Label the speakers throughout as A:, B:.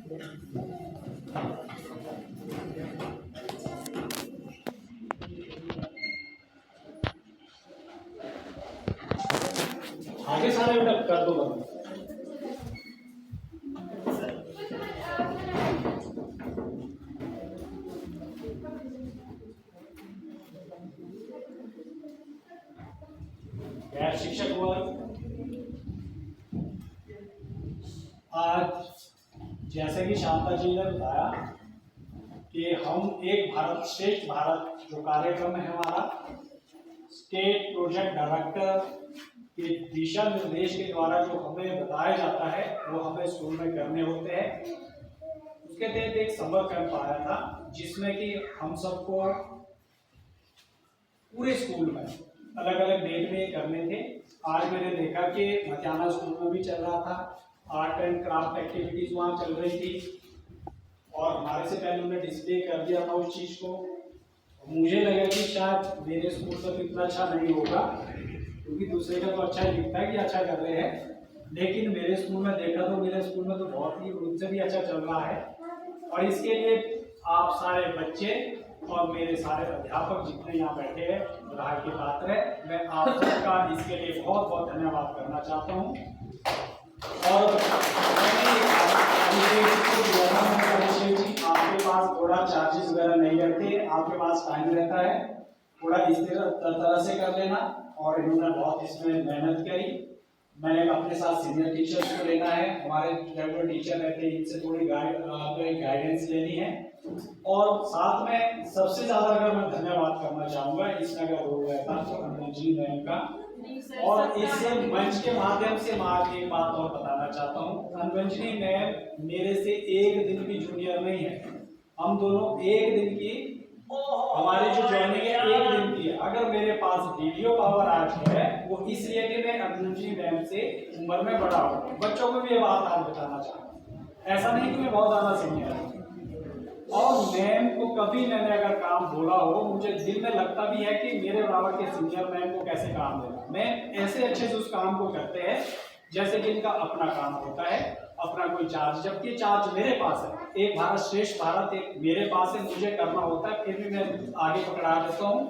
A: आगे सारे बेटा कर दो बंद। गैर शिक्षक वर्ग, आज जैसे कि शांता जी ने बताया कि हम एक भारत श्रेष्ठ भारत जो कार्यक्रम है हमारा, स्टेट प्रोजेक्ट डायरेक्टर के दिशा निर्देश के द्वारा जो हमें बताया जाता है वो हमें स्कूल में करने होते हैं। उसके तहत एक समर कैंप आया था जिसमें कि हम सबको पूरे स्कूल में अलग अलग डेट में करने थे। आज मैंने देखा कि मध्यान्ह स्कूल में भी चल रहा था, आर्ट एंड क्राफ्ट एक्टिविटीज वहाँ चल रही थी और हमारे से पहले उन्होंने डिस्प्ले कर दिया था उस चीज़ को। मुझे लगा कि शायद मेरे स्कूल का तो इतना अच्छा नहीं होगा क्योंकि दूसरे का तो अच्छा ही दिखता है कि अच्छा कर रहे हैं, लेकिन मेरे स्कूल में देखा तो मेरे स्कूल में तो बहुत ही उनसे भी अच्छा चल रहा है। और इसके लिए आप सारे बच्चे और मेरे सारे अध्यापक जितने यहाँ बैठे हैं बधाई के पात्र है। मैं आप सबका इसके लिए बहुत बहुत धन्यवाद करना चाहता हूँ। और आपके पास थोड़ा चार्जेस वगैरह नहीं रहते, आपके पास टाइम रहता है, थोड़ा इस तरह से कर लेना। और इन्होंने बहुत इसमें मेहनत करी। मैं अपने साथ सीनियर टीचर्स को लेना है, हमारे रेगुलर टीचर रहते हैं, इनसे थोड़ी गाइडेंस लेनी है। और साथ में सबसे ज्यादा अगर मैं धन्यवाद करना चाहूंगा इसमें अगर हो गया था तो अनुजी मैम का। और इस मंच के माध्यम से मैं आज एक बात और बताना चाहता हूँ, अनवंजनी मैम मेरे से एक दिन की जूनियर नहीं है, हम दोनों एक दिन की, हमारी जो ज्वाइनिंग है एक दिन की है। अगर मेरे पास वीडियो पावर आज है वो इसलिए कि मैं अनुजी मैम से उम्र में बड़ा हूँ। बच्चों को भी ये बात आज बताना चाहता हूँ, ऐसा नहीं कि मैं बहुत ज्यादा सीनियर हूँ। और मैम को कभी मैंने अगर काम बोला हो, मुझे दिल में लगता भी है कि मेरे बराबर के सीनियर मैम को कैसे काम देना। मैम ऐसे अच्छे से उस काम को करते हैं जैसे कि इनका अपना काम होता है, अपना कोई चार्ज, जबकि चार्ज मेरे पास है। एक भारत श्रेष्ठ भारत एक मेरे पास है, मुझे करना होता है, फिर भी मैं आगे पकड़ा देता हूँ।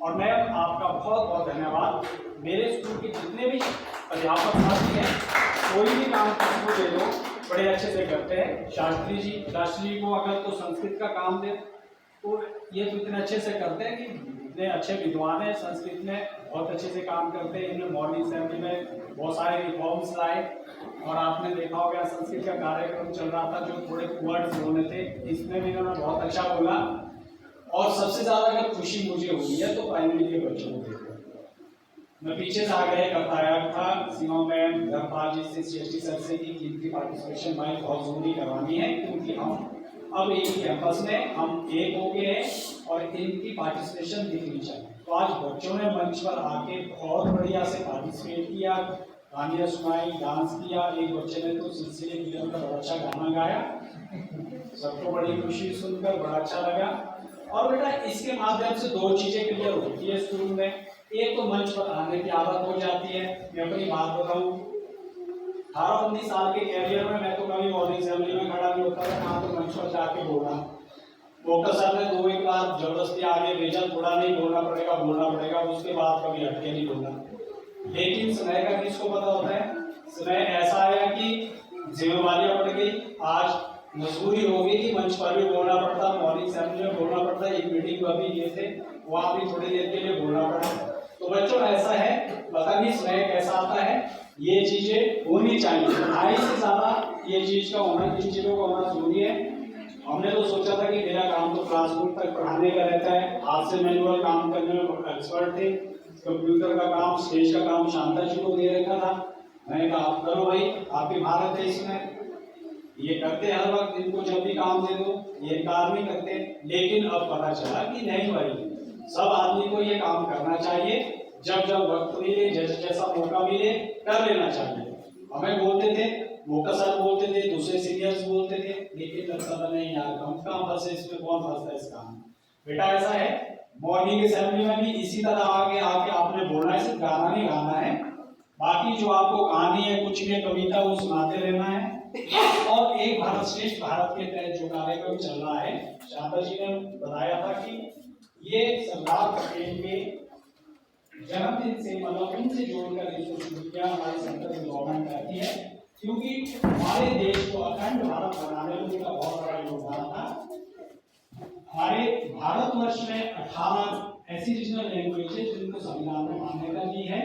A: और मैम आपका बहुत बहुत धन्यवाद। मेरे स्कूल के जितने भी अध्यापक साथी हैं, कोई भी काम को दे दो बड़े अच्छे से करते हैं। शास्त्री जी को अगर तो संस्कृत का काम दे तो ये तो इतने अच्छे से करते हैं कि इतने अच्छे विद्वान हैं, संस्कृत में बहुत अच्छे से काम करते हैं। इन्होंने मॉर्निंग असेंबली में बहुत सारे रिफॉर्म्स लाए और आपने देखा होगा संस्कृत का कार्यक्रम चल रहा था जो थोड़े वर्ड्स बोलने थे, इसमें भी इन्होंने बहुत अच्छा बोला। और सबसे ज्यादा अगर खुशी मुझे हुई है तो प्राइमरी के बच्चों को देखकर। मैं पीछे से आगे बताया था सीमा मैम धर्मपाल जी से CST सर से कि इनकी पार्टिसिपेशन भाई बहुत जरूरी करवानी है क्योंकि हम अब एक ही कैंपस में हम एक हो गए हैं और इनकी पार्टिसिपेशन दिखनी चाहिए। तो आज बच्चों ने मंच पर आके बहुत बढ़िया से पार्टिसिपेट किया, कहानियाँ सुनाई, डांस किया। एक बच्चे ने तो सिलसिले मिलन का बड़ा अच्छा गाना गाया, सबको बड़ी खुशी सुनकर बड़ा अच्छा लगा। और बेटा इसके माध्यम से दो चीजें क्लियर होती है स्कूल में। एक तो मंच पर आने की आदत हो जाती है। मैं अपनी बात बताऊं, 18-19 साल के कैरियर में मैं तो कभी मॉर्निंग असेंबली में खड़ा नहीं होता था, कहाँ तो मंच पर जाके बोलना। डॉक्टर साहब ने 2-1 बार जबरदस्ती आगे भेजा, थोड़ा नहीं बोलना पड़ेगा, बोलना पड़ेगा, उसके बाद कभी हटके नहीं बोलना। लेकिन समय का किसको पता होता है, समय ऐसा आया कि जिम्मेवारियां बढ़ गई, आज मजबूरी हो गई कि मंच पर भी बोलना पड़ता, मॉर्निंग असेंबली में बोलना पड़ता। एक मीटिंग को अभी ये थे वहाँ भी थोड़ी देर के लिए बोलना पड़ा। तो बच्चों ऐसा है, पता नहीं समय कैसा आता है, ये चीजें होनी चाहिए। पढ़ाई से ज्यादा ये चीज का होना, इन चीजों का होना जरूरी है। हमने तो सोचा था कि मेरा काम तो क्लासरूम तक पढ़ाने का रहता है, हाथ से मैनुअल काम करने में एक्सपर्ट थे, कंप्यूटर का काम, स्टेज का काम शांता जी को दे रखा था। मैंने कहा आप करो भाई, आपकी भारत है इसमें, ये करते हर वक्त, इनको जब भी काम दे दो ये इनकार नहीं करते। लेकिन अब पता चला कि नहीं भाई, सब आदमी को ये काम करना चाहिए, जब जब वक्त मिले, जैसे जैसा मौका मिले कर लेना चाहिए। हमें बोलते थे, मौका सर बोलते थे, दूसरे सीनियर्स बोलते थे, लेकिन लगता था नहीं यार हम कहाँ फंसे इसमें, कौन फंसता है इस काम में। बेटा ऐसा है, मॉर्निंग असेंबली में भी इसी तरह आके आपने बोलना है, सिर्फ गाना नहीं गाना है, बाकी जो आपको कहानी है, कुछ भी कविता वो सुनाते रहना है। और एक भारत श्रेष्ठ भारत के तहत जो कार्यक्रम चल रहा है, शांता जी ने बताया था कि ये सरदार पटेल के जन्मदिन से मतलब उनसे जोड़कर इसको शुरू किया हमारी सेंट्रल गवर्नमेंट करती है, क्योंकि हमारे देश को अखंड भारत बनाने में उनका बहुत बड़ा योगदान था। हमारे भारतवर्ष में 18 ऐसी रीजनल लैंग्वेज है जिनको संविधान में मान्यता दी है।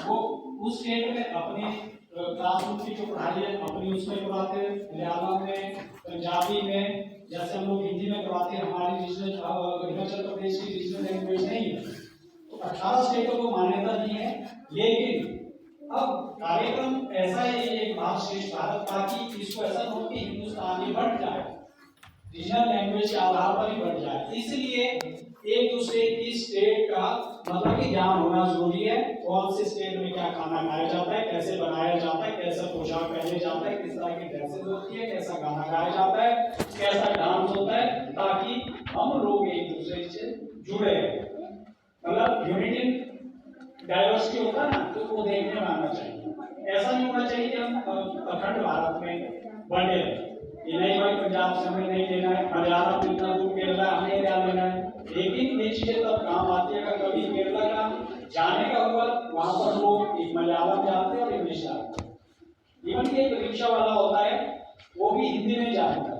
A: वो उस स्टेट में अपने क्लासरूम की जो पढ़ाई है अपनी उसमें करवाते हैं, मलयालम में, पंजाबी में, जैसे हम लोग हिंदी में करवाते हैं। हमारी रीजनल हिमाचल प्रदेश की रीजनल लैंग्वेज नहीं है, तो 18 स्टेटों को मान्यता दी है। लेकिन अब कार्यक्रम ऐसा है एक भारत श्रेष्ठ भारत का कि इसको ऐसा हो कि हिंदुस्तान ही बढ़ जाए, रीजनल लैंग्वेज के आधार पर ही बढ़ जाए। इसलिए एक दूसरे की स्टेट का मतलब कि ज्ञान होना जरूरी है। कौन से स्टेट में क्या खाना खाया जाता है, कैसे बनाया जाता है, कैसा पोशाक पहने जाता है, किस तरह की ड्रेसेस होती है, कैसा गाना गाया जाता है, कैसा डांस होता है, ताकि हम लोग एक दूसरे से जुड़े। मतलब यूनिटी डाइवर्सिटी होता है ना, तो वो देखने में आना चाहिए। ऐसा नहीं होना चाहिए कि हम अखंड भारत में बने ये नहीं भाई पंजाब से हमें नहीं लेना है, मलयालम इतना दूर केरला हमें क्या लेना है। लेकिन ये चीजें तब काम आती है अगर कभी केरला का जाने का हुआ, वहां पर लोग एक मलयालम जानते हैं और इंग्लिश जानते हैं। इवन कि एक रिक्शा वाला होता है वो भी हिंदी नहीं जानता,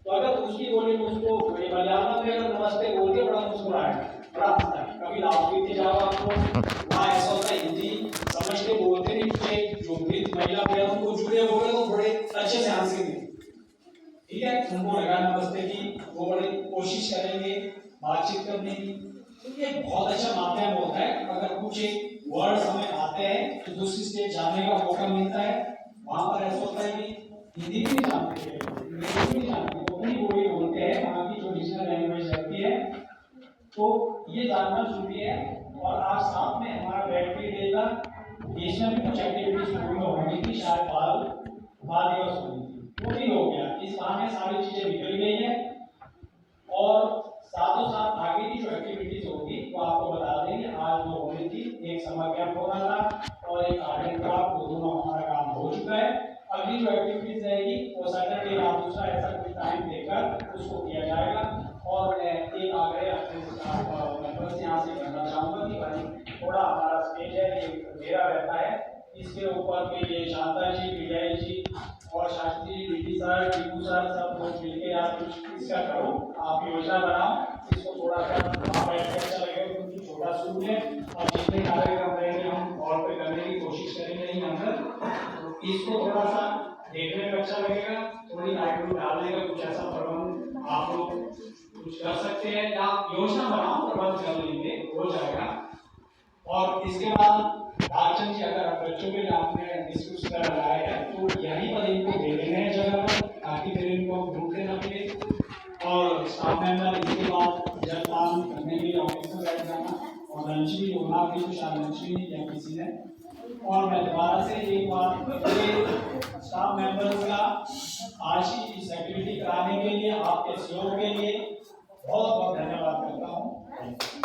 A: तो अगर उसकी बोली उसको मलयालम में अगर नमस्ते बोल के बड़ा मुस्कुराएगा, बड़ा हंसता है। कभी लाहौर जाओ आपको, वहाँ ऐसा होता है हिंदी समझते बोलते नहीं, जो वृद्ध महिला बहनों को जुड़े हो गए तो बड़े अच्छे से हंसेंगे, ठीक है, उनको लगा नमस्ते की, वो बड़ी कोशिश करेंगे बातचीत करने की। तो ये बहुत अच्छा माध्यम होता है। अगर कुछ एक वर्ड्स हमें आते हैं तो दूसरी स्टेट जाने का मौका मिलता है। वहां पर ऐसा होता है कि हिंदी भी नहीं जानते, इंग्लिश भी नहीं जानते, तो अपनी बोली बोलते हैं, वहाँ की जो रीजनल लैंग्वेज रहती है, तो ये जानना जरूरी है। और आज साथ में हमारा बैटरी डे का देश में भी कुछ एक्टिविटीज शुरू होनी थी, शायद बाल दिवस होनी थी, वो भी हो गया। इस बहाने सारी चीजें निकल गई है और साथों साथ आगे की जो एक्टिविटीज होगी वो आपको बता देंगे। आज जो होनी थी एक समर कैंप होना था और एक आर्ट एंड क्राफ्ट, वो दोनों हमारा काम हो चुका है। अगली जो एक्टिविटीज रहेगी वो सैटरडे या दूसरा ऐसा कुछ टाइम देकर उसको किया जाएगा। और एक आग्रह अपने मेंबर से यहाँ से करना चाहूँगा कि भाई थोड़ा हमारा स्टेज है ये मेरा रहता है, इसके ऊपर भी ये शांता जी, विजय जी और Shastri ji, DT sir, Tipu sir सब लोग मिलकर आप कुछ इसका करो, आप योजना बनाओ। इसको थोड़ा सा अच्छा लगेगा क्योंकि छोटा स्कूल है और जितने कार्यक्रम रहेंगे हम और पे करने की कोशिश करेंगे नहीं अंदर, इसको थोड़ा सा देखने में अच्छा लगेगा। थोड़ी लाइट डालने का कुछ ऐसा प्रबंध आप लोग कुछ कर सकते हैं या योजना बनाओ, प्रबंध कर लेंगे, हो जाएगा। और इसके बाद राजचंद जी अगर बच्चों के लिए आपने डिस्कस कर रहा है तो यहीं पर इनको दे देना है जगह पर, ताकि फिर इनको भूखे न लगे। और स्टाफ मेंबर इसके बाद जब काम करने के लिए ऑफिस में बैठ जाना और लंच भी होना, भी तो शायद लंच भी नहीं किया किसी ने। और मैं दोबारा से एक बार स्टाफ मेंबर्स का आज की इस एक्टिविटी कराने के लिए आपके सहयोग के लिए बहुत बहुत धन्यवाद करता हूँ।